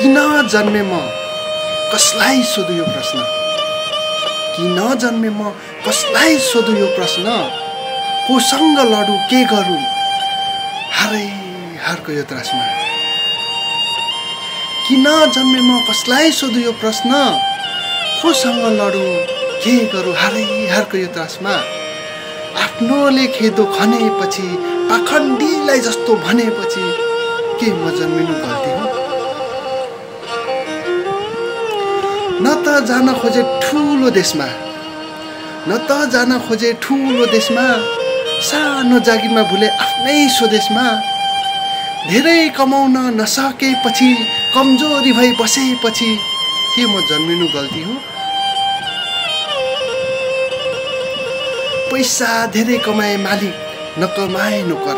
किन जन्मे म कसलाई सोधु यो प्रश्न, किन जन्मे म कसलाई सोधु यो प्रश्न, कोसँग लडु के गरौँ हारै हारको यो त्रासमा। किन जन्मे म कसलाई सोधु यो प्रश्न, कोसँग लडु के गरौँ हारै हारको यो त्रासमा। आफ्नोले खेदो खनेपछि पाखण्डीलाई जस्तो भनेपछि के म जन्मिनु गल्ती हो। न त जान खोजे ठुलो देशमा, न त जान खोजे ठुलो देशमा, सानो जागिरमा भुले आफ्नै स्वदेशमा। धेरै कमाउन नसकेपछि कमजोरी भई बसेपछि के म जन्मिनु गल्ती हो। पैसा धेरै कमाए मालिक नकमाए नोकर,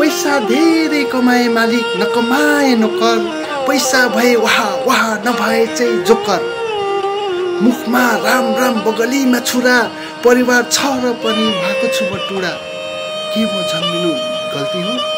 पैसा धेरै कमाए मालिक नकमाए नोकर, पैसा भए वाह वाह नभए चाहिँ जोकर। मुखमा राम राम बगलीमा छुरा, परिवार छ र पनि भएको छु म टुडा, के म जन्मिनु गल्ती हो।